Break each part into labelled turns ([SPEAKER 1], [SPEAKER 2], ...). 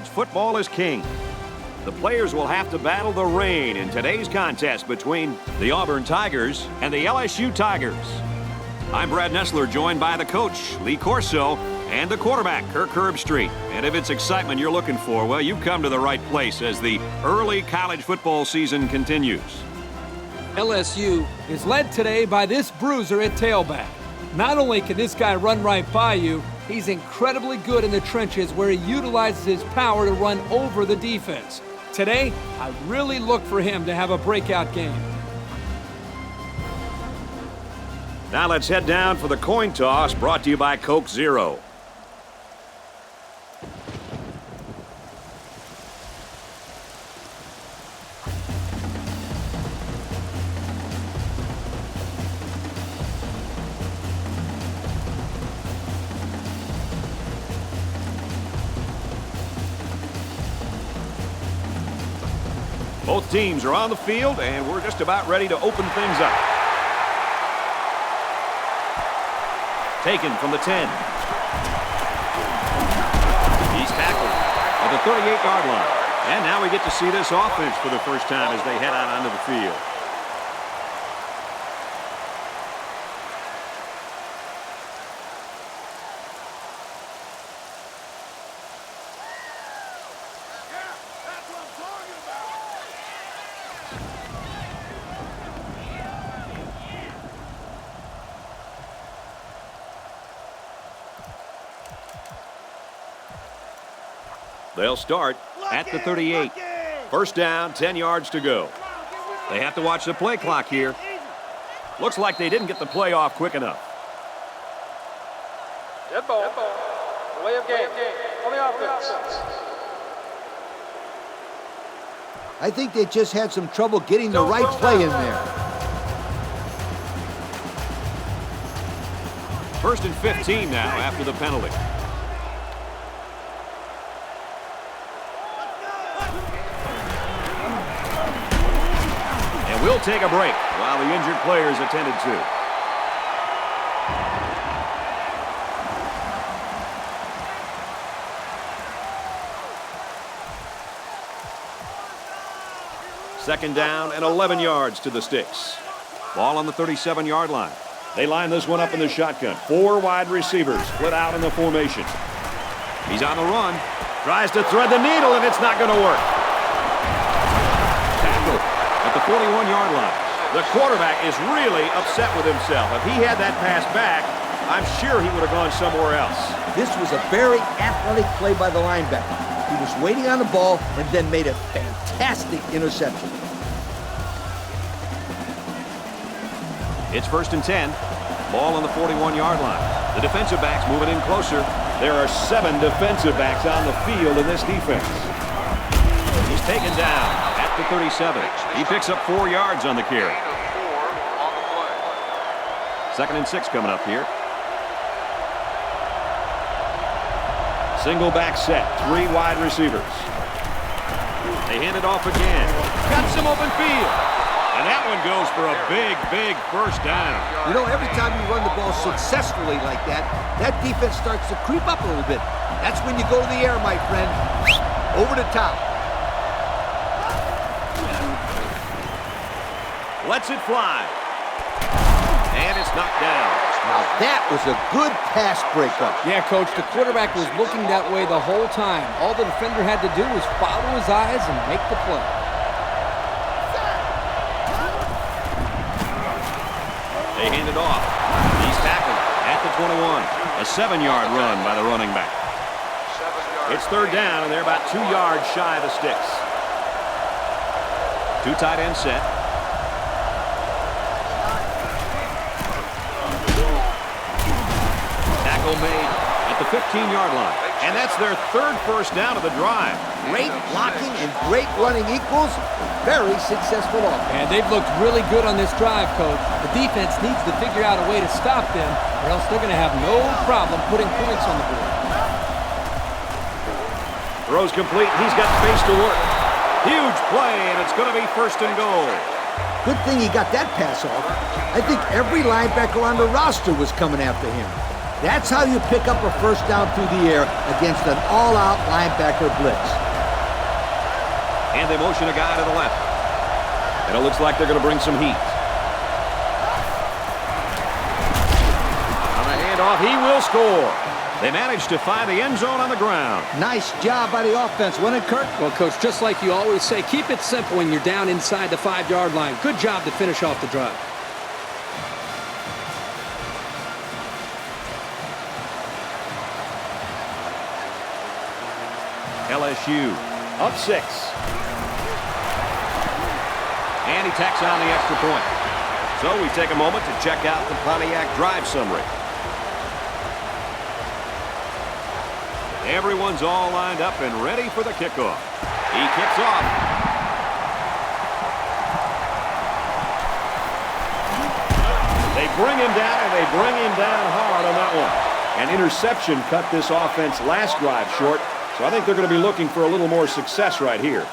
[SPEAKER 1] Football is king. The players will have to battle the rain in today's contest between the Auburn Tigers and the LSU Tigers. I'm Brad Nessler, joined by the coach, Lee Corso, and the quarterback, Kirk Herbstreit. And if it's excitement you're looking for, well, you've come to the right place as the early college football season continues.
[SPEAKER 2] LSU is led today by this bruiser at tailback. Not only can this guy run right by you, he's incredibly good in the trenches where he utilizes his power to run over the defense. Today, I really look for him to have a breakout game.
[SPEAKER 1] Now let's head down for the coin toss, brought to you by Coke Zero. Both teams are on the field, and we're just about ready to open things up. Taken from the 10. He's tackled at the 38-yard line. And now we get to see this offense for the first time as they head out onto the field. They'll start at the 38. First down, 10 yards to go. They have to watch the play clock here. Looks like they didn't get the play off quick enough.
[SPEAKER 3] Dead ball. Delay of game. On the offense.
[SPEAKER 4] I think they just had some trouble getting the right play in there.
[SPEAKER 1] First and 15 now after the penalty. We'll take a break while the injured player is attended to. Second down and 11 yards to the sticks. Ball on the 37-yard line. They line this one up in the shotgun. 4 wide receivers split out in the formation. He's on the run. Tries to thread the needle, and it's not going to work. At the 41-yard line. The quarterback is really upset with himself. If he had that pass back, I'm sure he would have gone somewhere else.
[SPEAKER 4] This was a very athletic play by the linebacker. He was waiting on the ball and then made a fantastic interception.
[SPEAKER 1] It's first and 10. Ball on the 41-yard line. The defensive backs moving in closer. There are 7 defensive backs on the field in this defense. He's taken down the 37. He picks up 4 yards on the carry. Second and 6 coming up here. Single back set, 3 wide receivers. They hand it off again. Got some open field. And that one goes for a big, big first down.
[SPEAKER 4] You know, every time you run the ball successfully like that, that defense starts to creep up a little bit. That's when you go to the air, my friend. Over the top.
[SPEAKER 1] Lets it fly. And it's knocked down.
[SPEAKER 4] Now that was a good pass breakup.
[SPEAKER 2] Yeah, Coach, the quarterback was looking that way the whole time. All the defender had to do was follow his eyes and make the play.
[SPEAKER 1] They hand it off. He's tackled at the 21. A 7-yard run by the running back. It's third down, and they're about 2 yards shy of the sticks. 2 tight end set. Made at the 15-yard line. And that's their 3rd first down of the drive.
[SPEAKER 4] Great blocking and great running equals very successful offense.
[SPEAKER 2] And they've looked really good on this drive, Coach. The defense needs to figure out a way to stop them, or else they're going to have no problem putting points on the board.
[SPEAKER 1] Throws complete. He's got space to work. Huge play, and it's going to be first and goal.
[SPEAKER 4] Good thing he got that pass off. I think every linebacker on the roster was coming after him. That's how you pick up a first down through the air against an all-out linebacker blitz.
[SPEAKER 1] And they motion a guy to the left. And it looks like they're going to bring some heat. On the handoff, he will score. They managed to find the end zone on the ground.
[SPEAKER 4] Nice job by the offense, wasn't it, Kirk?
[SPEAKER 2] Well, Coach, just like you always say, keep it simple when you're down inside the 5-yard line. Good job to finish off the drive.
[SPEAKER 1] LSU up 6. And he tacks on the extra point. So we take a moment to check out the Pontiac drive summary. Everyone's all lined up and ready for the kickoff. He kicks off. They bring him down, and they bring him down hard on that one. An interception cut this offense last drive short, so I think they're going to be looking for a little more success right here.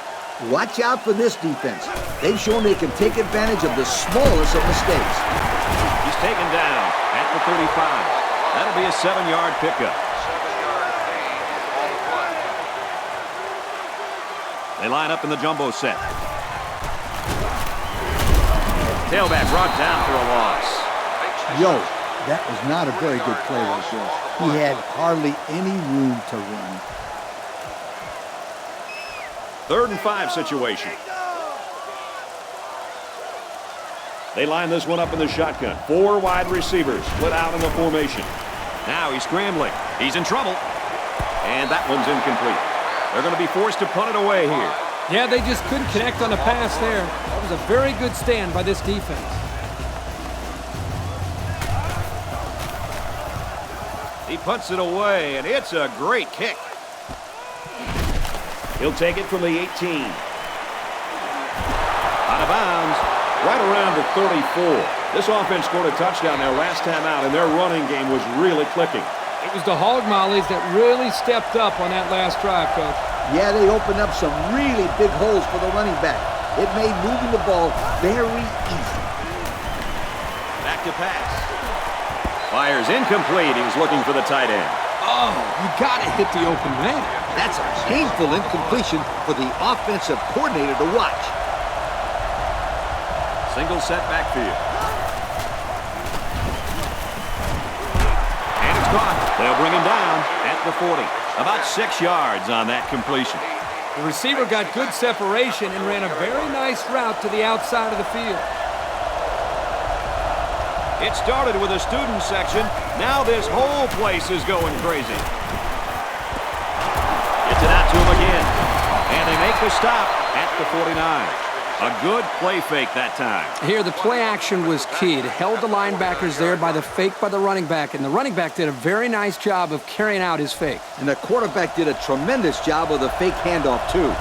[SPEAKER 4] Watch out for this defense. They've shown they can take advantage of the smallest of mistakes.
[SPEAKER 1] He's taken down at the 35. That'll be a 7-yard pickup. They line up in the jumbo set. Tailback brought down for a loss.
[SPEAKER 4] Yo, that was not a very good play right there. He had hardly any room to run.
[SPEAKER 1] 3rd and 5 situation. They line this one up in the shotgun. 4 wide receivers split out in the formation. Now he's scrambling. He's in trouble. And that one's incomplete. They're going to be forced to punt it away here.
[SPEAKER 2] Yeah, they just couldn't connect on the pass there. That was a very good stand by this defense.
[SPEAKER 1] He punts it away, and it's a great kick. He'll take it from the 18. Out of bounds, right around the 34. This offense scored a touchdown there last time out, and their running game was really clicking.
[SPEAKER 2] It was the hog mollies that really stepped up on that last drive, Coach.
[SPEAKER 4] Yeah, they opened up some really big holes for the running back. It made moving the ball very easy.
[SPEAKER 1] Back to pass. Fires incomplete. He was looking for the tight end.
[SPEAKER 2] Oh, you got to hit the open man.
[SPEAKER 4] That's a painful incompletion for the offensive coordinator to watch.
[SPEAKER 1] Single set backfield. And it's caught. They'll bring him down at the 40. About 6 yards on that completion.
[SPEAKER 2] The receiver got good separation and ran a very nice route to the outside of the field.
[SPEAKER 1] It started with a student section. Now this whole place is going crazy. Gets it out to him again. And they make the stop at the 49. A good play fake that time.
[SPEAKER 2] Here, the play action was key. It held the linebackers there by the fake by the running back, and the running back did a very nice job of carrying out his fake.
[SPEAKER 4] And the quarterback did a tremendous job of the fake handoff, too.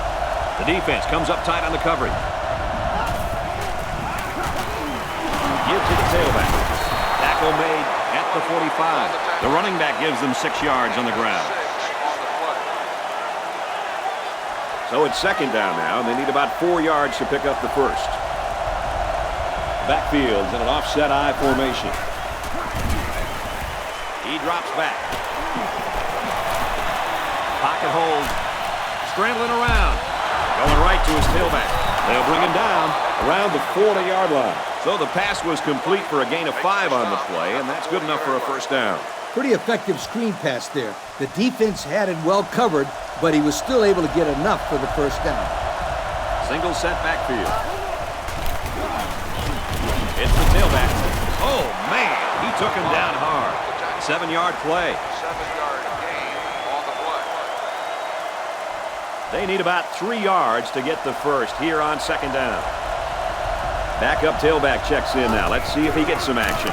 [SPEAKER 1] The defense comes up tight on the coverage. Give to the tailback. Tackle made at the 45. The running back gives them 6 yards on the ground. So it's 2nd down now, and they need about 4 yards to pick up the first. Backfield's in an offset I formation. He drops back. Pocket hold. Scrambling around. Going right to his tailback. They'll bring him down around the 40-yard line. So the pass was complete for a gain of 5 on the play, and that's good enough for a first down.
[SPEAKER 4] Pretty effective screen pass there. The defense had it well covered, but he was still able to get enough for the first down.
[SPEAKER 1] Single set backfield. It's the tailback. Oh, man, he took him down hard. 7-yard play.
[SPEAKER 3] 7-yard gain on the play.
[SPEAKER 1] They need about 3 yards to get the first here on 2nd down. Backup tailback checks in now. Let's see if he gets some action.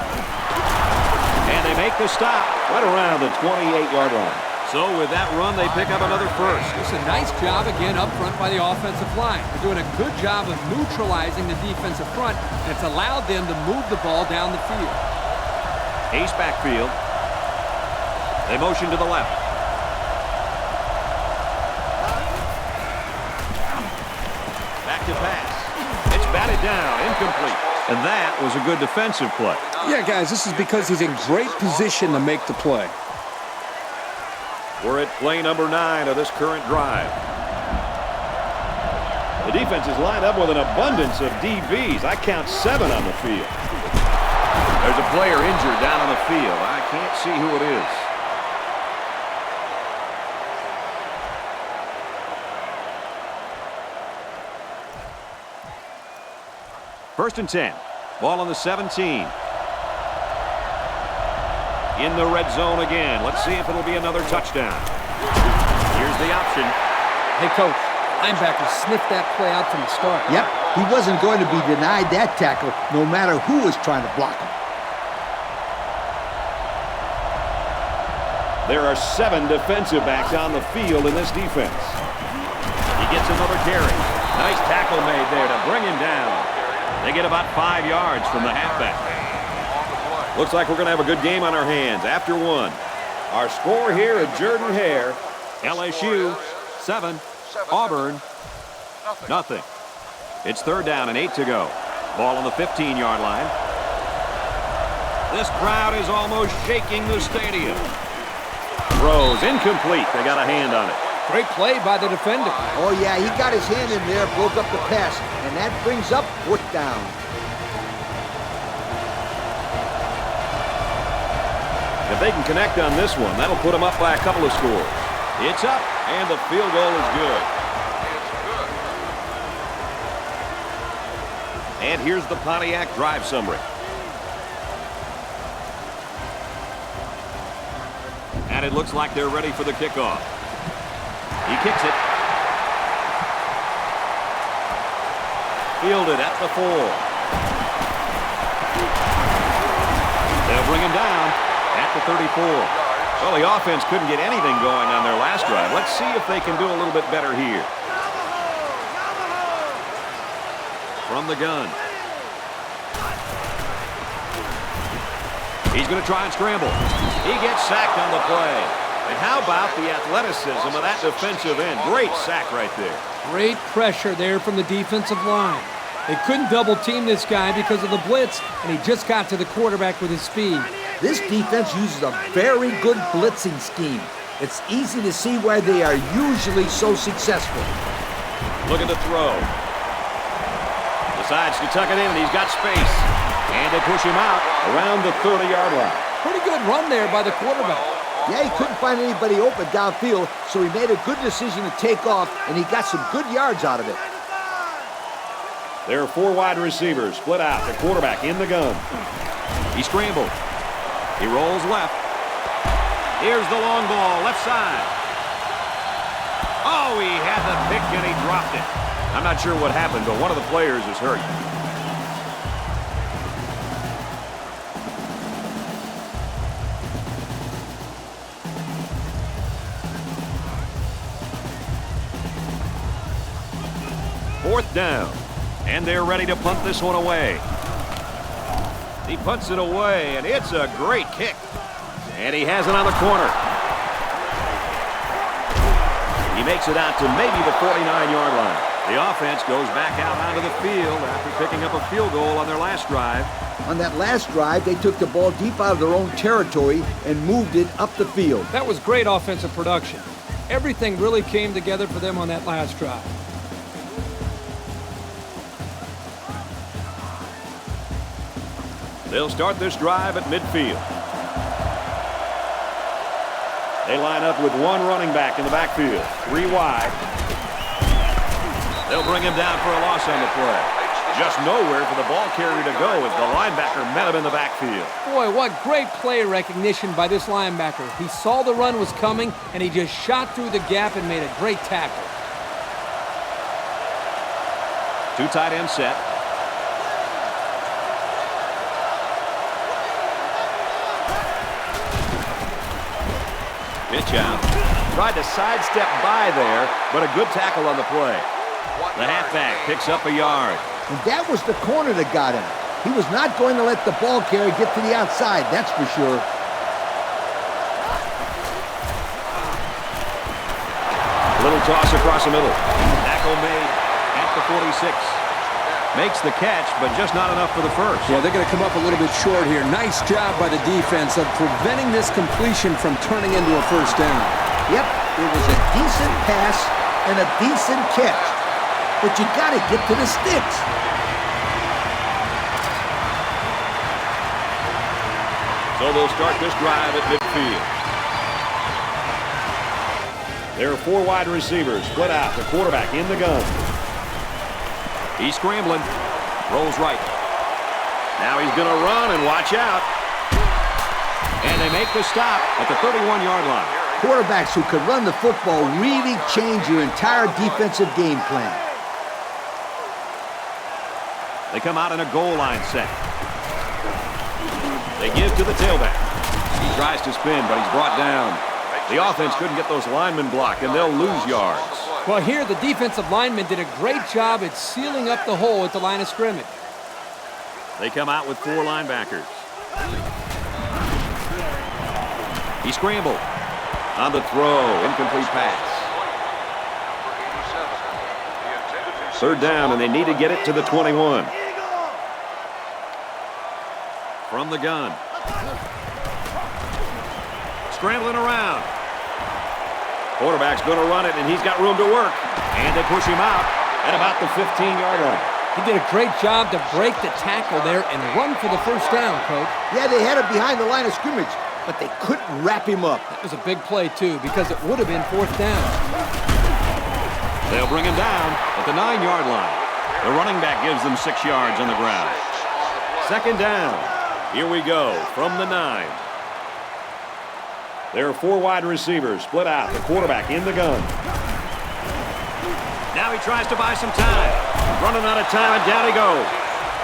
[SPEAKER 1] And they make the stop right around the 28-yard line. So with that run, they pick up another first.
[SPEAKER 2] It's a nice job again up front by the offensive line. They're doing a good job of neutralizing the defensive front, and it's allowed them to move the ball down the field.
[SPEAKER 1] Ace backfield. They motion to the left. Back to pass. It's batted down, incomplete. And that was a good defensive play.
[SPEAKER 2] Yeah, guys, this is because he's in great position to make the play.
[SPEAKER 1] We're at play number 9 of this current drive. The defense is lined up with an abundance of DBs. I count 7 on the field. There's a player injured down on the field. I can't see who it is. First and 10. Ball on the 17. In the red zone again. Let's see if it'll be another touchdown. Here's the option.
[SPEAKER 2] Hey, Coach, linebacker sniffed that play out from the start.
[SPEAKER 4] Yep, he wasn't going to be denied that tackle no matter who was trying to block him.
[SPEAKER 1] There are 7 defensive backs on the field in this defense. He gets another carry. Nice tackle made there to bring him down. They get about 5 yards from the halfback. Looks like we're going to have a good game on our hands after 1. Our score here at Jordan-Hare, LSU 7, Auburn nothing. It's 3rd down and 8 to go. Ball on the 15-yard line. This crowd is almost shaking the stadium. Throws incomplete. They got a hand on it.
[SPEAKER 2] Great play by the defender.
[SPEAKER 4] Oh, yeah, he got his hand in there, broke up the pass, and that brings up 4th down.
[SPEAKER 1] If they can connect on this one, that'll put them up by a couple of scores. It's up, and the field goal is good. And here's the Pontiac drive summary. And it looks like they're ready for the kickoff. He kicks it. Fielded at the 4. They'll bring him down at the 34. Well, the offense couldn't get anything going on their last drive. Let's see if they can do a little bit better here. From the gun. He's going to try and scramble. He gets sacked on the play. And how about the athleticism of that defensive end? Great sack right there.
[SPEAKER 2] Great pressure there from the defensive line. They couldn't double team this guy because of the blitz, and he just got to the quarterback with his speed.
[SPEAKER 4] This defense uses a very good blitzing scheme. It's easy to see why they are usually so successful.
[SPEAKER 1] Looking to throw. Decides to tuck it in, and he's got space. And they push him out around the 30-yard line.
[SPEAKER 2] Pretty good run there by the quarterback.
[SPEAKER 4] Yeah, he couldn't find anybody open downfield, so he made a good decision to take off, and he got some good yards out of it.
[SPEAKER 1] There are 4 wide receivers split out. The quarterback in the gun. He scrambled. He rolls left. Here's the long ball, left side. Oh, he had the pick and he dropped it. I'm not sure what happened, but one of the players is hurt. Fourth down, and they're ready to punt this one away. He punts it away, and it's a great kick. And he has it on the corner. He makes it out to maybe the 49-yard line. The offense goes back out onto the field after picking up a field goal on their last drive.
[SPEAKER 4] On that last drive, they took the ball deep out of their own territory and moved it up the field.
[SPEAKER 2] That was great offensive production. Everything really came together for them on that last drive.
[SPEAKER 1] They'll start this drive at midfield. They line up with 1 running back in the backfield. 3 wide. They'll bring him down for a loss on the play. Just nowhere for the ball carrier to go as the linebacker met him in the backfield.
[SPEAKER 2] Boy, what great play recognition by this linebacker. He saw the run was coming, and he just shot through the gap and made a great tackle.
[SPEAKER 1] 2 tight end set. Pitch out. Tried to sidestep by there, but a good tackle on the play. The halfback picks up a yard.
[SPEAKER 4] And that was the corner that got him. He was not going to let the ball carrier get to the outside, that's for sure.
[SPEAKER 1] A little toss across the middle. Tackle made at the 46. Makes the catch, but just not enough for the first.
[SPEAKER 2] Yeah, they're going to come up a little bit short here. Nice job by the defense of preventing this completion from turning into a first down.
[SPEAKER 4] Yep, it was a decent pass and a decent catch. But you got to get to the sticks.
[SPEAKER 1] So they'll start this drive at midfield. There are 4 wide receivers split out. The quarterback in the gun. He's scrambling. Rolls right. Now he's going to run and watch out. And they make the stop at the 31-yard line.
[SPEAKER 4] Quarterbacks who can run the football really change your entire defensive game plan.
[SPEAKER 1] They come out in a goal line set. They give to the tailback. He tries to spin, but he's brought down. The offense couldn't get those linemen blocked, and they'll lose yards.
[SPEAKER 2] Well, here the defensive linemen did a great job at sealing up the hole at the line of scrimmage.
[SPEAKER 1] They come out with 4 linebackers. He scrambled. On the throw, incomplete pass. 3rd down, and they need to get it to the 21. From the gun. Scrambling around. Quarterback's going to run it, and he's got room to work. And they push him out at about the 15-yard line.
[SPEAKER 2] He did a great job to break the tackle there and run for the first down, Coach.
[SPEAKER 4] Yeah, they had him behind the line of scrimmage, but they couldn't wrap him up.
[SPEAKER 2] That was a big play, too, because it would have been 4th down.
[SPEAKER 1] They'll bring him down at the 9-yard line. The running back gives them 6 yards on the ground. 2nd down. Here we go from the 9. There are 4 wide receivers split out. The quarterback in the gun. Now he tries to buy some time. Running out of time, and down he goes.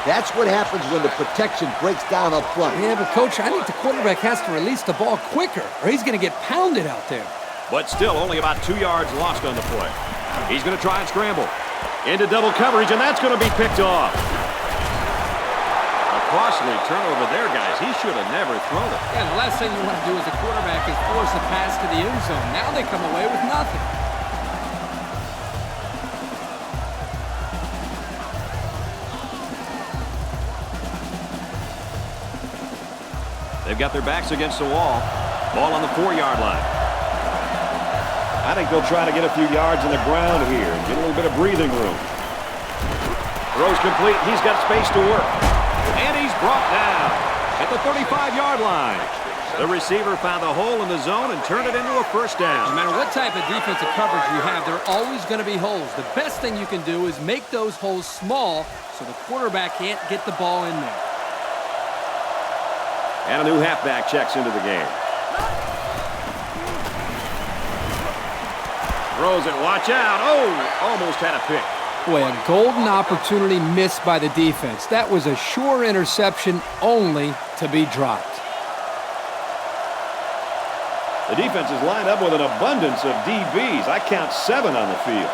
[SPEAKER 4] That's what happens when the protection breaks down up front.
[SPEAKER 2] Yeah, but, Coach, I think the quarterback has to release the ball quicker, or he's going to get pounded out there.
[SPEAKER 1] But still, only about 2 yards lost on the play. He's going to try and scramble. Into double coverage, and that's going to be picked off. Costly turnover there, guys. He should have never thrown it.
[SPEAKER 2] Yeah, the last thing you want to do as a quarterback is force a pass to the end zone. Now they come away with nothing.
[SPEAKER 1] They've got their backs against the wall. Ball on the 4-yard line. I think they'll try to get a few yards in the ground here and get a little bit of breathing room. Throws complete. He's got space to work. And he's brought down at the 35-yard line. The receiver found a hole in the zone and turned it into a first down.
[SPEAKER 2] No matter what type of defensive coverage you have, there are always going to be holes. The best thing you can do is make those holes small so the quarterback can't get the ball in there.
[SPEAKER 1] And a new halfback checks into the game. Throws it, watch out. Oh, almost had a pick.
[SPEAKER 2] Boy, a golden opportunity missed by the defense. That was a sure interception, only to be dropped.
[SPEAKER 1] The defense is lined up with an abundance of DBs. I count 7 on the field.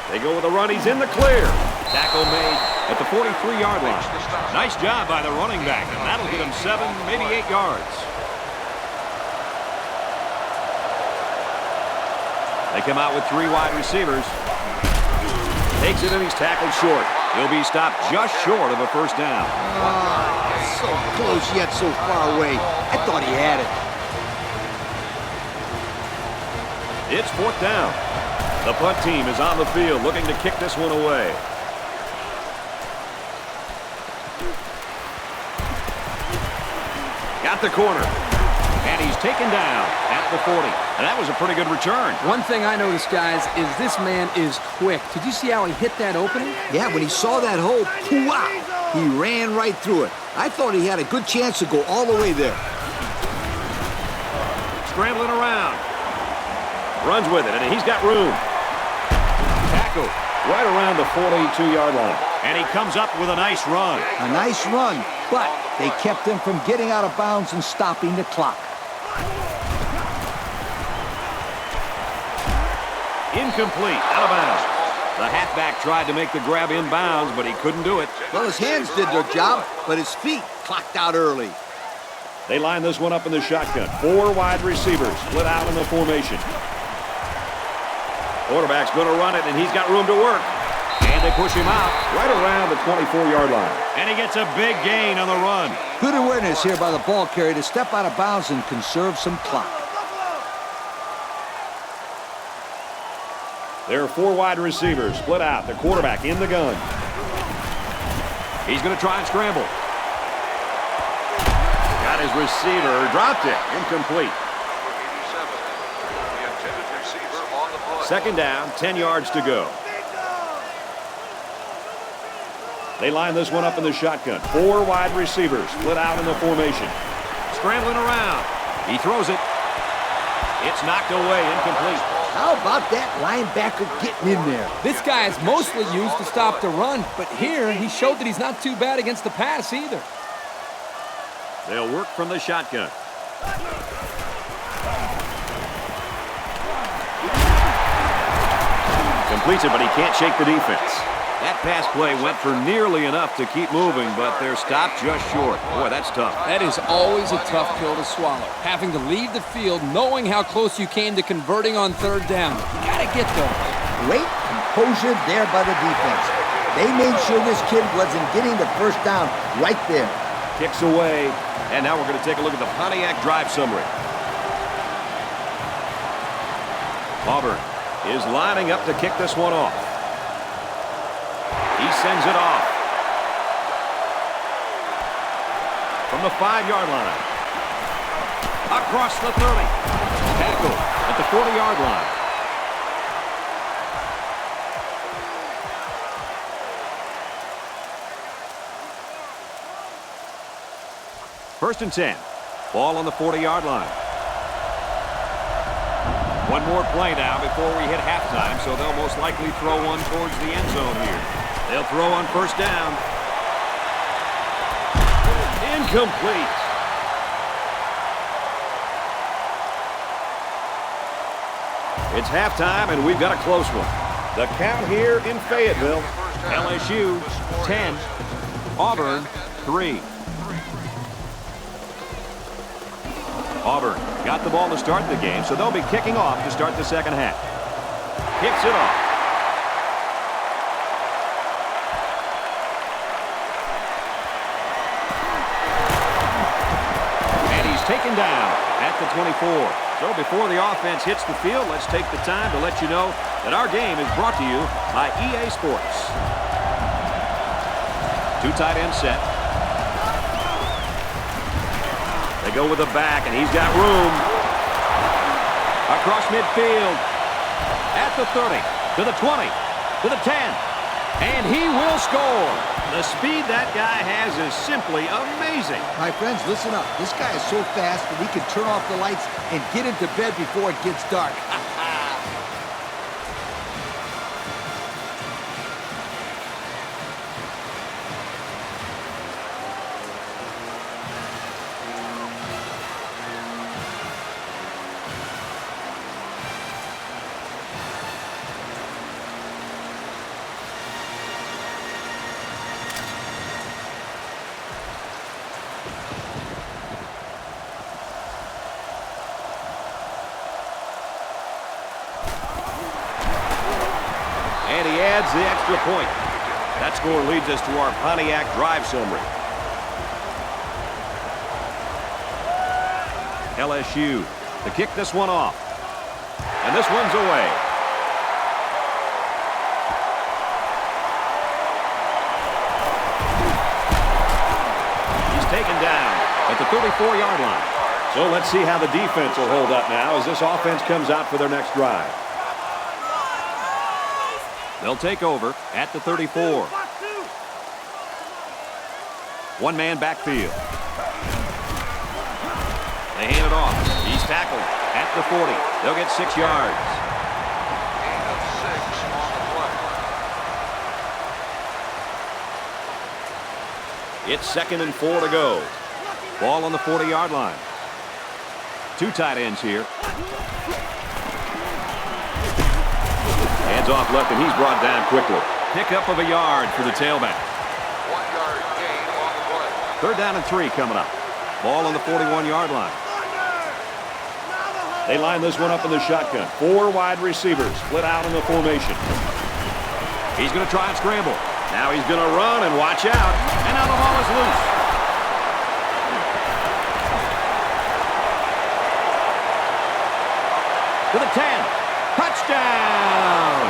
[SPEAKER 1] They go with the run. He's in the clear. Tackle made at the 43-yard line. Nice job by the running back, and that'll get him 7, maybe 8 yards. They come out with 3 wide receivers. Takes it and he's tackled short. He'll be stopped just short of a first down.
[SPEAKER 4] So close yet so far away. I thought he had it.
[SPEAKER 1] It's 4th down. The punt team is on the field looking to kick this one away. Got the corner. And he's taken down at the 40. And that was a pretty good return.
[SPEAKER 2] One thing I noticed, guys, is this man is quick. Did you see how he hit that opening?
[SPEAKER 4] Yeah, when he saw that hole, wow, he ran right through it. I thought he had a good chance to go all the way there.
[SPEAKER 1] Scrambling around. Runs with it, and he's got room. Tackle right around the 42-yard line. And he comes up with a nice run.
[SPEAKER 4] A nice run, but they kept him from getting out of bounds and stopping the clock.
[SPEAKER 1] Incomplete, out of bounds. The halfback tried to make the grab inbounds, but he couldn't do it.
[SPEAKER 4] Well, his hands did their job, but his feet clocked out early.
[SPEAKER 1] They line this one up in the shotgun. 4 wide receivers split out in the formation. Quarterback's going to run it, and he's got room to work. And they push him out right around the 24-yard line. And he gets a big gain on the run.
[SPEAKER 4] Good awareness here by the ball carrier to step out of bounds and conserve some clock.
[SPEAKER 1] There are 4 wide receivers split out. The quarterback in the gun. He's going to try and scramble. Got his receiver. Dropped it. Incomplete. Second down, 10 yards to go. They line this one up in the shotgun. 4 wide receivers split out in the formation. Scrambling around. He throws it. It's knocked away, incomplete.
[SPEAKER 4] How about that linebacker getting in there?
[SPEAKER 2] This guy is mostly used to stop the run, but here he showed that he's not too bad against the pass either.
[SPEAKER 1] They'll work from the shotgun. Completes it, but he can't shake the defense. That pass play went for nearly enough to keep moving, but they're stopped just short. Boy, that's tough.
[SPEAKER 2] That is always a tough pill to swallow. Having to leave the field knowing how close you came to converting on third down. You gotta get those.
[SPEAKER 4] Great composure there by the defense. They made sure this kid wasn't getting the first down right there.
[SPEAKER 1] Kicks away, and now we're going to take a look at the Pontiac drive summary. Auburn is lining up to kick this one off. He sends it off. From the 5-yard line. Across the 30. Tackle at the 40-yard line. First and 10. Ball on the 40-yard line. One more play now before we hit halftime, so they'll most likely throw one towards the end zone here. They'll throw on first down. Incomplete. It's halftime, and we've got a close one. The count here in Fayetteville. LSU 10, Auburn 3. Auburn got the ball to start the game, so they'll be kicking off to start the second half. Kicks it off. And he's taken down at the 24. So before the offense hits the field, let's take the time to let you know that our game is brought to you by EA Sports. 2 tight end set. They go with the back, and he's got room. Across midfield. At the 30, to the 20, to the 10. And he will score. The speed that guy has is simply amazing.
[SPEAKER 4] My friends, listen up. This guy is so fast that he can turn off the lights and get into bed before it gets dark.
[SPEAKER 1] And he adds the extra point. That score leads us to our Pontiac drive summary. LSU to kick this one off. And this one's away. He's taken down at the 34-yard line. So let's see how the defense will hold up now as this offense comes out for their next drive. They'll take over at the 34. One man backfield. They hand it off. He's tackled at the 40. They'll get 6 yards. It's 2nd and 4 to go. Ball on the 40-yard line. 2 tight ends here. Hands off left, and he's brought down quickly. Pickup of a yard for the tailback.
[SPEAKER 3] 1-yard gain on the play.
[SPEAKER 1] 3rd down and 3 coming up. Ball on the 41-yard line. They line this one up in the shotgun. 4 wide receivers split out in the formation. He's going to try and scramble. Now he's going to run and watch out. And now the ball is loose. To the 10. Touchdown!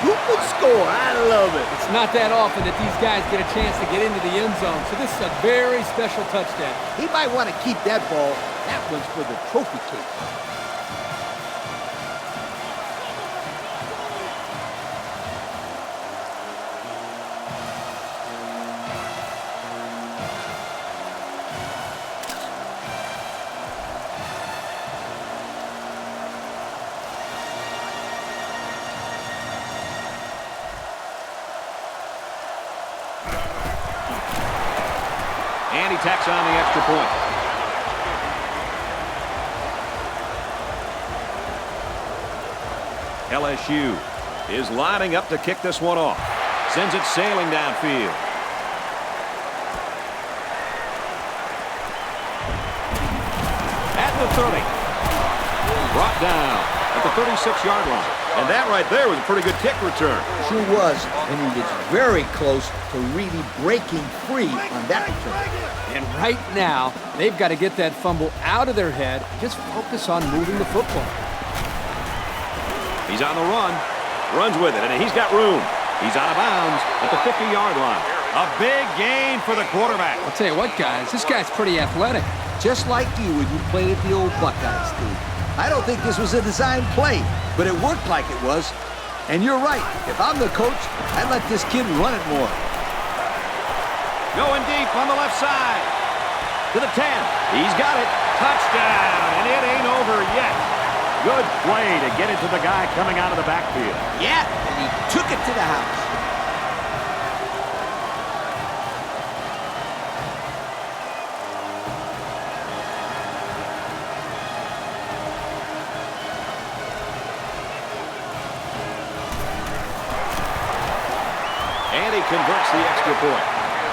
[SPEAKER 4] Scoop and score. I love it.
[SPEAKER 2] It's not that often that these guys get a chance to get into the end zone, so this is a very special touchdown.
[SPEAKER 4] He might want to keep that ball. That one's for the trophy case.
[SPEAKER 1] And he tacks on the extra point. LSU is lining up to kick this one off. Sends it sailing downfield. At the 30. Brought down at the 36-yard line. And that right there was a pretty good kick return.
[SPEAKER 4] Sure was, and he was very close to really breaking free on that return.
[SPEAKER 2] And right now, they've got to get that fumble out of their head. Just focus on moving the football.
[SPEAKER 1] He's on the run. Runs with it, and he's got room. He's out of bounds at the 50-yard line. A big gain for the quarterback.
[SPEAKER 2] I'll tell you what, guys, this guy's pretty athletic.
[SPEAKER 4] Just like you when you played at the old Buckeyes, Steve. I don't think this was a design play, but it worked like it was. And you're right. If I'm the coach, I'd let this kid run it more.
[SPEAKER 1] Going deep on the left side. To the 10. He's got it. Touchdown. And it ain't over yet. Good play to get it to the guy coming out of the backfield.
[SPEAKER 4] Yeah, and he took it to the house.
[SPEAKER 1] And he converts the extra point.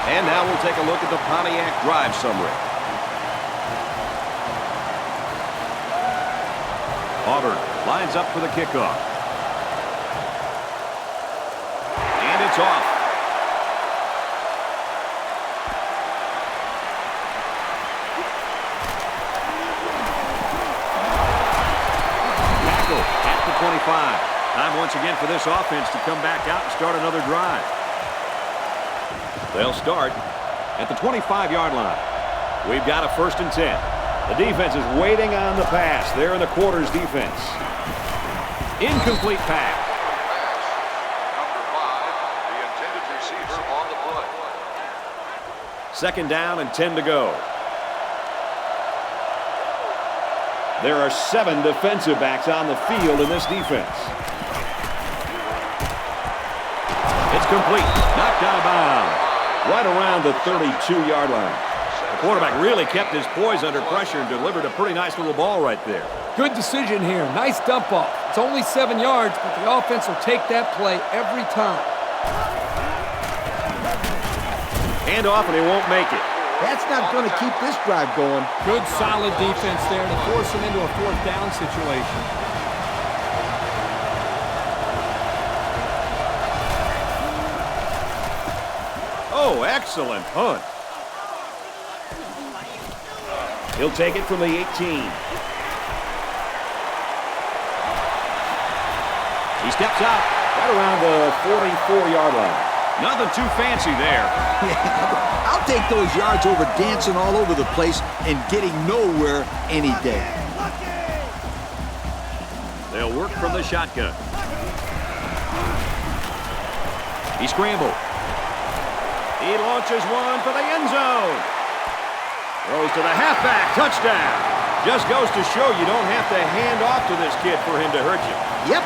[SPEAKER 1] And now we'll take a look at the Pontiac drive summary. Auburn lines up for the kickoff. And it's off. Tackle at the 25. Time once again for this offense to come back out and start another drive. They'll start at the 25-yard line. We've got a 1st and 10. The defense is waiting on the pass. They're in the quarters defense. Incomplete pass.
[SPEAKER 5] Number 5, the intended receiver on the play.
[SPEAKER 1] 2nd down and 10 to go. There are 7 defensive backs on the field in this defense. It's complete. Knocked out of bounds. Right around the 32-yard line. The quarterback really kept his poise under pressure and delivered a pretty nice little ball right there.
[SPEAKER 2] Good decision here. Nice dump off. It's only 7 yards, but the offense will take that play every time.
[SPEAKER 1] Hand off, and he won't make it.
[SPEAKER 4] That's not going to keep this drive going.
[SPEAKER 2] Good, solid defense there to force him into a 4th down situation.
[SPEAKER 1] Oh, excellent punt. He'll take it from the 18. He steps out right around the 44-yard line. Nothing too fancy there.
[SPEAKER 4] Yeah, I'll take those yards over dancing all over the place and getting nowhere any day.
[SPEAKER 1] They'll work from the shotgun. He scrambled. He launches one for the end zone. Throws to the halfback. Touchdown. Just goes to show you don't have to hand off to this kid for him to hurt you.
[SPEAKER 4] Yep,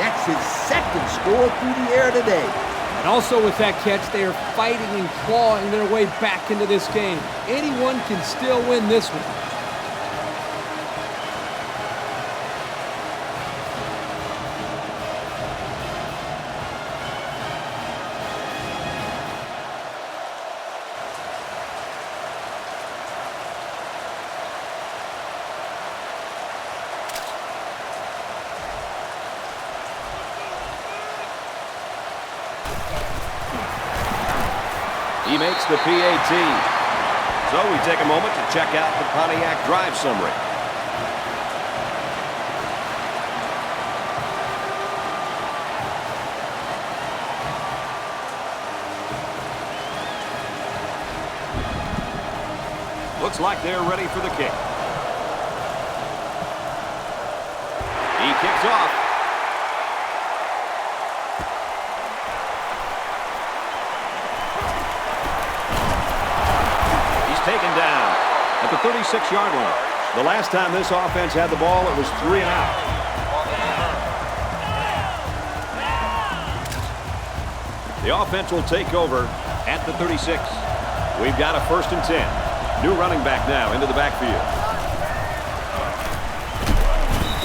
[SPEAKER 4] that's his 2nd score through the air today.
[SPEAKER 2] And also with that catch, they are fighting and clawing their way back into this game. Anyone can still win this one.
[SPEAKER 1] He makes the PAT. So we take a moment to check out the Pontiac drive summary. Looks like they're ready for the kick. He kicks off. He's taken down at the 36-yard line. The last time this offense had the ball, it was 3 and out. The offense will take over at the 36. We've got a 1st and 10. New running back now into the backfield.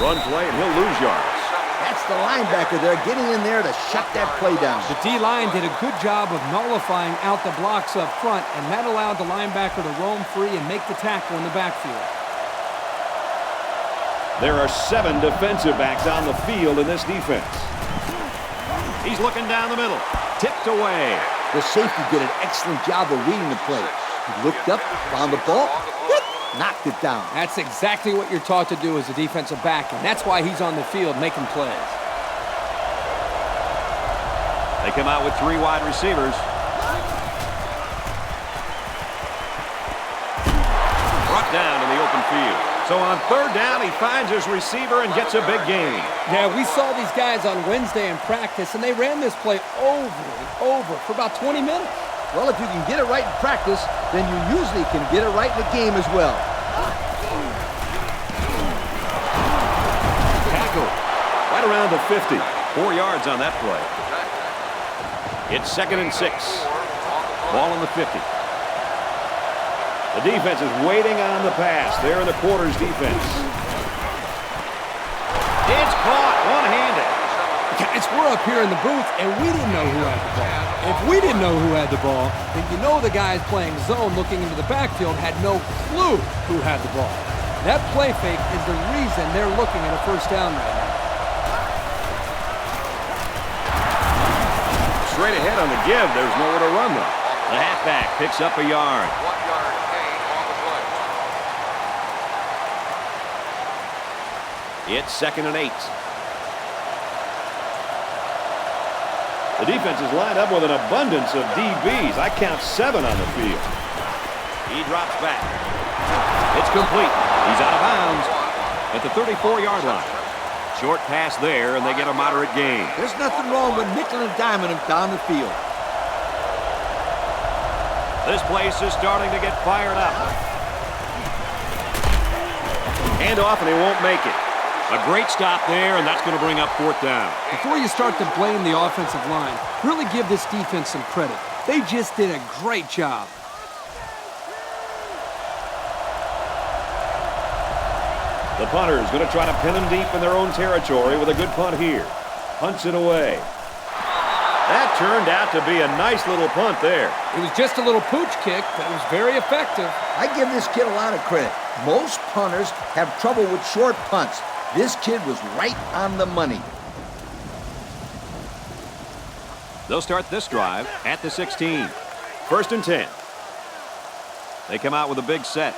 [SPEAKER 1] Run play, and he'll lose yards.
[SPEAKER 4] That's the linebacker there getting in there to shut that play down.
[SPEAKER 2] The D-line did a good job of nullifying out the blocks up front, and that allowed the linebacker to roam free and make the tackle in the backfield.
[SPEAKER 1] There are 7 defensive backs on the field in this defense. He's looking down the middle. Tipped away.
[SPEAKER 4] The safety did an excellent job of reading the play. He looked up, found the ball, knocked it down.
[SPEAKER 2] That's exactly what you're taught to do as a defensive back, and that's why he's on the field making plays.
[SPEAKER 1] They come out with 3 wide receivers. Brought down in the open field. So on 3rd down, he finds his receiver and gets a big gain.
[SPEAKER 2] Yeah, we saw these guys on Wednesday in practice, and they ran this play over and over for about 20 minutes.
[SPEAKER 4] Well, if you can get it right in practice, then you usually can get it right in the game as well.
[SPEAKER 1] Tackle right around the 50. 4 yards on that play. It's 2nd and 6. Ball on the 50. The defense is waiting on the pass. They're in the quarters defense. It's caught one-handed.
[SPEAKER 2] Guys, we're up here in the booth, and we didn't know who had the ball. If we didn't know who had the ball, then you know the guys playing zone looking into the backfield had no clue who had the ball. That play fake is the reason they're looking at a 1st down right now.
[SPEAKER 1] Straight ahead on the give. There's nowhere to run though. The halfback picks up a yard.
[SPEAKER 5] 1 yard gain on the play.
[SPEAKER 1] It's 2nd and 8. The defense is lined up with an abundance of DBs. I count 7 on the field. He drops back. It's complete. He's out of bounds at the 34-yard line. Short pass there, and they get a moderate gain.
[SPEAKER 4] There's nothing wrong with nickel and diming him down the field.
[SPEAKER 1] This place is starting to get fired up. Hand off, and he won't make it. A great stop there, and that's going to bring up 4th down.
[SPEAKER 2] Before you start to blame the offensive line, really give this defense some credit. They just did a great job.
[SPEAKER 1] The punter is going to try to pin him deep in their own territory with a good punt here. Punts it away. That turned out to be a nice little punt there.
[SPEAKER 2] It was just a little pooch kick, but it was very effective.
[SPEAKER 4] I give this kid a lot of credit. Most punters have trouble with short punts. This kid was right on the money.
[SPEAKER 1] They'll start this drive at the 16. 1st and 10. They come out with a big set.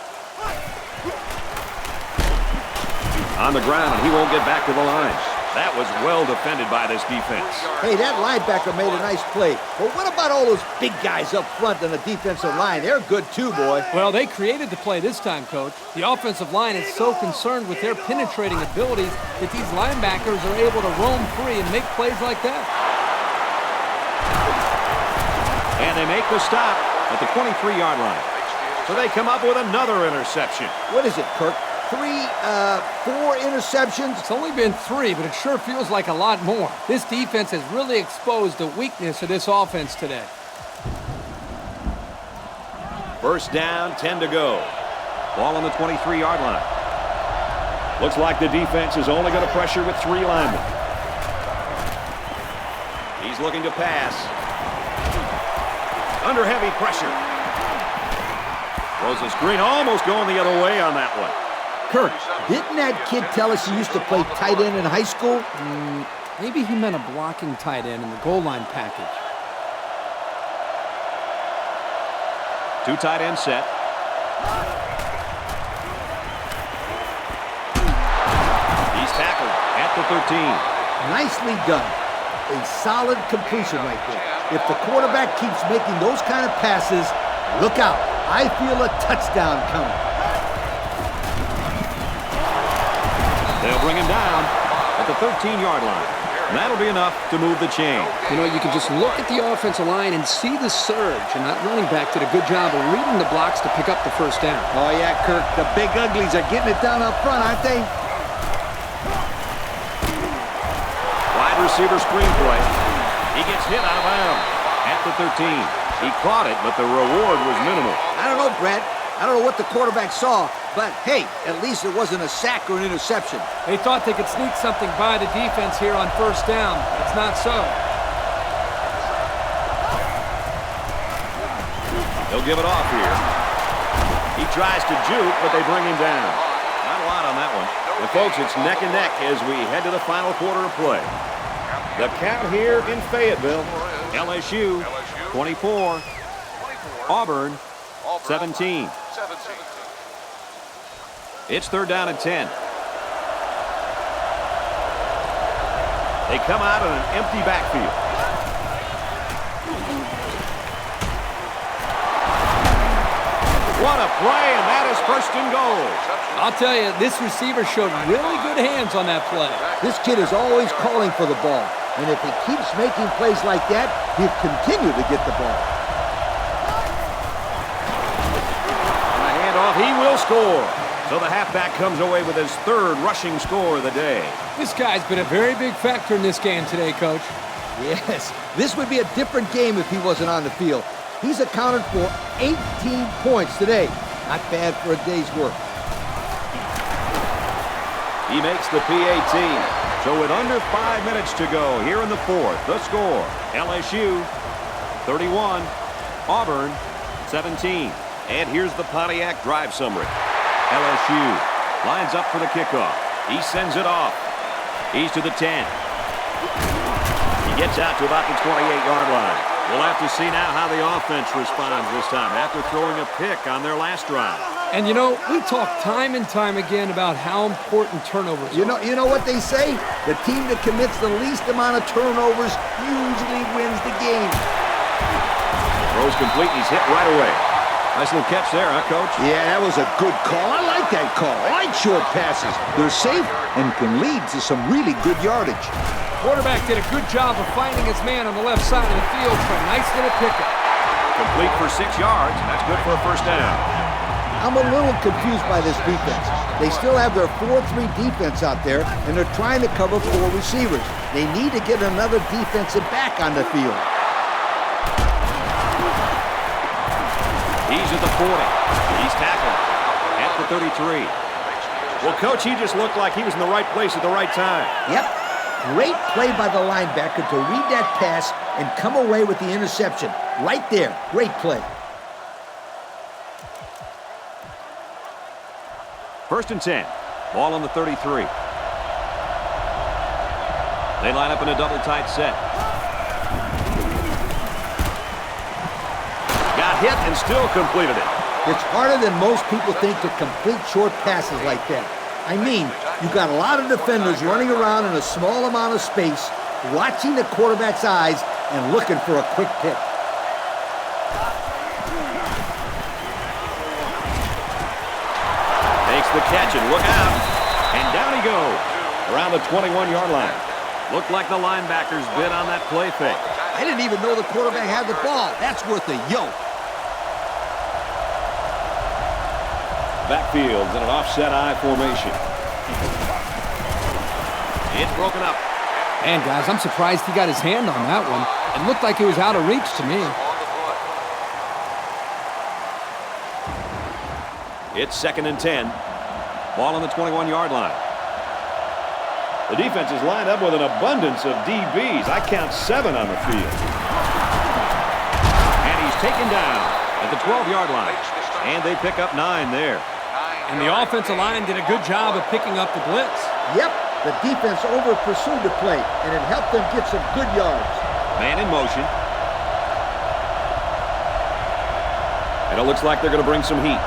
[SPEAKER 1] On the ground, and he won't get back to the line. That was well defended by this defense.
[SPEAKER 4] Hey, that linebacker made a nice play. But what about all those big guys up front on the defensive line? They're good too, boy.
[SPEAKER 2] Well, they created the play this time, Coach. The offensive line is so concerned with their penetrating abilities that these linebackers are able to roam free and make plays like that.
[SPEAKER 1] And they make the stop at the 23-yard line. So they come up with another interception.
[SPEAKER 4] What is it, Kirk? 4 interceptions?
[SPEAKER 2] It's only been 3, but it sure feels like a lot more. This defense has really exposed the weakness of this offense today.
[SPEAKER 1] 1st down, 10 to go. Ball on the 23-yard line. Looks like the defense is only going to pressure with 3 linemen. He's looking to pass. Under heavy pressure. Throws a screen, almost going the other way on that one.
[SPEAKER 4] Kirk, didn't that kid tell us he used to play tight end in high school?
[SPEAKER 2] Maybe he meant a blocking tight end in the goal line package.
[SPEAKER 1] Two tight end set. He's tackled at the 13.
[SPEAKER 4] Nicely done. A solid completion right there. If the quarterback keeps making those kind of passes, look out. I feel a touchdown coming.
[SPEAKER 1] They'll bring him down at the 13-yard line. And that'll be enough to move the chain.
[SPEAKER 2] You know, you can just look at the offensive line and see the surge, and that running back did a good job of reading the blocks to pick up the first down.
[SPEAKER 4] Oh, yeah, Kirk. The big uglies are getting it down up front, aren't they?
[SPEAKER 1] Wide receiver screen play. He gets hit out of bounds at the 13. He caught it, but the reward was minimal.
[SPEAKER 4] I don't know, Brad. I don't know what the quarterback saw, but hey, at least it wasn't a sack or an interception.
[SPEAKER 2] They thought they could sneak something by the defense here on first down. It's not so.
[SPEAKER 1] They'll give it off here. He tries to juke, but they bring him down. Not a lot on that one. And folks, it's neck and neck as we head to the final quarter of play. The count here in Fayetteville, LSU 24, Auburn 17. It's third down and 10. They come out in an empty backfield. What a play, and that is first and goal.
[SPEAKER 2] I'll tell you, this receiver showed really good hands on that play.
[SPEAKER 4] This kid is always calling for the ball, and if he keeps making plays like that, he'll continue to get the ball.
[SPEAKER 1] On a handoff, he will score. So the halfback comes away with his third rushing score of the day.
[SPEAKER 2] This guy's been a very big factor in this game today, Coach.
[SPEAKER 4] Yes, this would be a different game if he wasn't on the field. He's accounted for 18 points today. Not bad for a day's work.
[SPEAKER 1] He makes the PAT. So with under 5 minutes to go here in the fourth, the score, LSU 31, Auburn 17. And here's the Pontiac drive summary. LSU lines up for the kickoff. He sends it off. He's to the 10. He gets out to about the 28-yard line. We'll have to see now how the offense responds this time after throwing a pick on their last drive.
[SPEAKER 2] And, you know, we talk time and time again about how important turnovers are.
[SPEAKER 4] You know what they say? The team that commits the least amount of turnovers usually wins the game.
[SPEAKER 1] Throws complete. He's hit right away. Nice little catch there, huh, Coach?
[SPEAKER 4] Yeah, that was a good call. I like that call. I like short passes. They're safe and can lead to some really good yardage.
[SPEAKER 2] Quarterback did a good job of finding his man on the left side of the field for a nice little pickup.
[SPEAKER 1] Complete for 6 yards. That's good for a first down.
[SPEAKER 4] I'm a little confused by this defense. They still have their 4-3 defense out there, and they're trying to cover 4 receivers. They need to get another defensive back on the field.
[SPEAKER 1] He's at the 40. He's tackled at the 33. Well, Coach, he just looked like he was in the right place at the right time.
[SPEAKER 4] Yep. Great play by the linebacker to read that pass and come away with the interception. Right there. Great play.
[SPEAKER 1] First and 10. Ball on the 33. They line up in a double tight set. Got hit and still completed it.
[SPEAKER 4] It's harder than most people think to complete short passes like that. I mean, you got a lot of defenders running around in a small amount of space, watching the quarterback's eyes and looking for a quick pick.
[SPEAKER 1] Makes the catch and look out. And down he goes around the 21-yard line. Looked like the linebackers bid on that play fake.
[SPEAKER 4] I didn't even know the quarterback had the ball. That's worth a yoke.
[SPEAKER 1] Backfield's in an offset I formation. It's broken up.
[SPEAKER 2] And, guys, I'm surprised he got his hand on that one. It looked like it was out of reach to me.
[SPEAKER 1] It's second and 10. Ball on the 21-yard line. The defense is lined up with an abundance of DBs. I count 7 on the field. And he's taken down at the 12-yard line. And they pick up 9 there.
[SPEAKER 2] And the offensive line did a good job of picking up the blitz.
[SPEAKER 4] Yep, the defense over-pursued the play, and it helped them get some good yards.
[SPEAKER 1] Man in motion. And Well, it looks like they're going to bring some heat.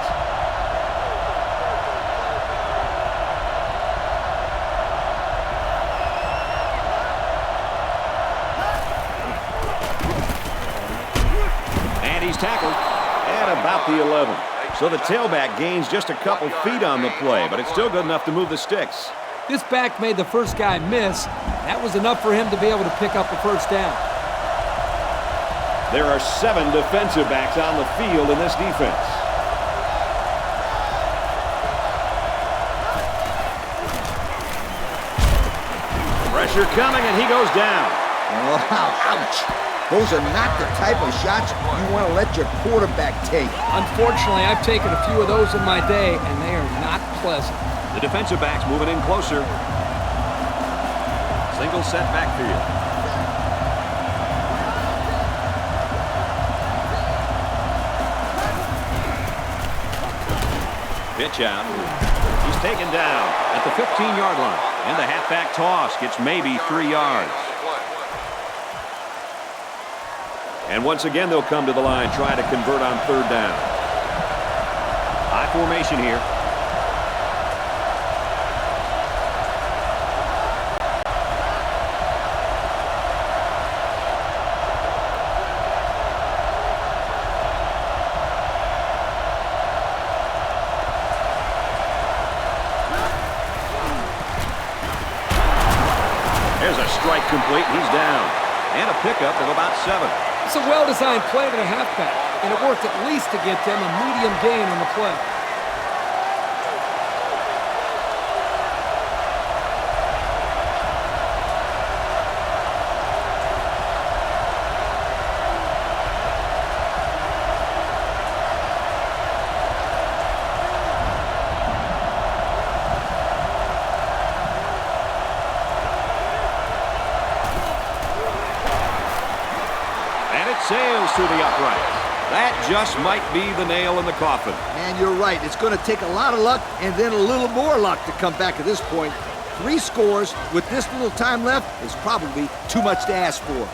[SPEAKER 1] And he's tackled at about the 11. So the tailback gains just a couple feet on the play, but it's still good enough to move the sticks.
[SPEAKER 2] This back made the first guy miss. That was enough for him to be able to pick up the first down.
[SPEAKER 1] There are 7 defensive backs on the field in this defense. Pressure coming, and he goes down.
[SPEAKER 4] Wow, ouch. Those are not the type of shots you want to let your quarterback take.
[SPEAKER 2] Unfortunately, I've taken a few of those in my day, and they are not pleasant.
[SPEAKER 1] The defensive backs moving in closer. Single set backfield. Pitch out. He's taken down at the 15-yard line. And the halfback toss gets maybe 3 yards. And once again, they'll come to the line, try to convert on 3rd down. High formation here. There's a strike complete. He's down. And a pickup of about 7.
[SPEAKER 2] It's a well-designed play to the halfback, and it worked at least to get them a medium gain on the play.
[SPEAKER 1] Sails through the uprights. That just might be the nail in the coffin.
[SPEAKER 4] Man, you're right. It's going to take a lot of luck and then a little more luck to come back at this point. 3 scores with this little time left is probably too much to ask for.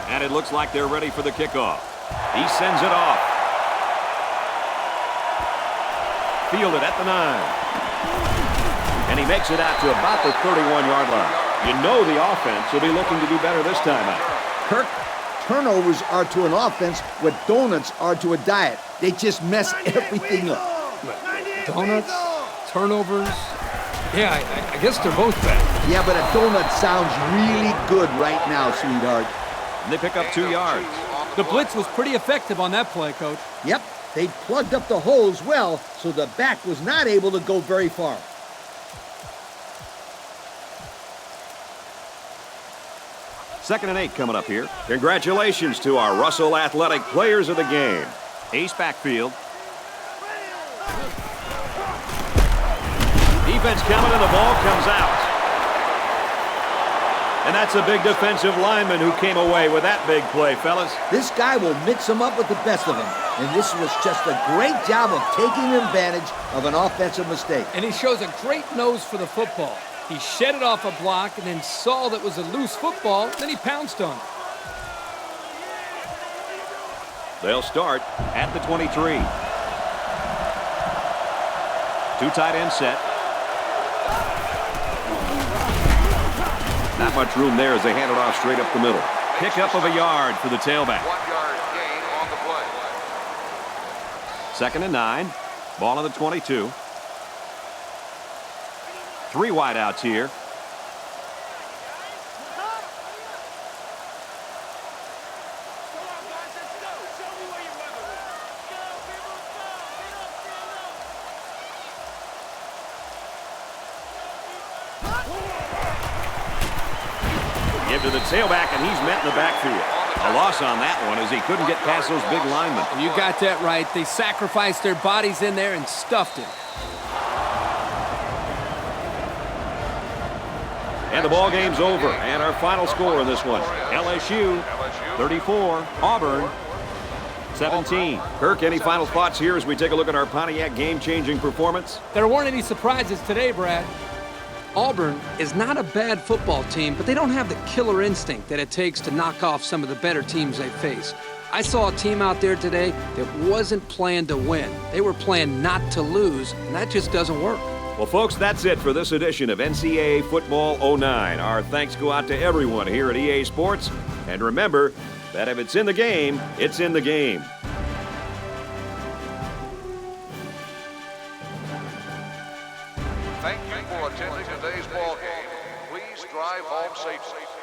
[SPEAKER 1] And it looks like they're ready for the kickoff. He sends it off. Fielded at the 9. And he makes it out to about the 31-yard line. You know the offense will be looking to do better this time out.
[SPEAKER 4] Kirk, turnovers are to an offense what donuts are to a diet. They just mess everything up.
[SPEAKER 2] Donuts, turnovers. Yeah, I guess they're both bad.
[SPEAKER 4] Yeah, but a donut sounds really good right now, sweetheart.
[SPEAKER 1] And they pick up 2 yards.
[SPEAKER 2] The blitz was pretty effective on that play, Coach.
[SPEAKER 4] Yep, they plugged up the holes well, so the back was not able to go very far.
[SPEAKER 1] Second and 8 coming up here. Congratulations to our Russell Athletic players of the game. Ace backfield. Defense coming and the ball comes out. And that's a big defensive lineman who came away with that big play, fellas.
[SPEAKER 4] This guy will mix them up with the best of them. And this was just a great job of taking advantage of an offensive mistake.
[SPEAKER 2] And he shows a great nose for the football. He shed it off a block and then saw that was a loose football, then he pounced on it.
[SPEAKER 1] They'll start at the 23. 2 tight end set. Not much room there as they hand it off straight up the middle. Pickup of a yard for the tailback.
[SPEAKER 5] 1-yard gain on the play.
[SPEAKER 1] 2nd and 9. Ball on the 22. 3 wideouts here. Give to the tailback, and he's met in the backfield. A loss on that one as he couldn't get past those big linemen.
[SPEAKER 2] You got that right. They sacrificed their bodies in there and stuffed him.
[SPEAKER 1] And the ball game's over. And our final score in this one, LSU 34, Auburn 17. Kirk, any final thoughts here as we take a look at our Pontiac game-changing performance?
[SPEAKER 2] There weren't any surprises today, Brad. Auburn is not a bad football team, but they don't have the killer instinct that it takes to knock off some of the better teams they face. I saw a team out there today that wasn't playing to win. They were playing not to lose, and that just doesn't work.
[SPEAKER 1] Well, folks, that's it for this edition of NCAA Football 09. Our thanks go out to everyone here at EA Sports. And remember that if it's in the game, it's in the game.
[SPEAKER 5] Thank you for attending today's ball game. Please drive home safely.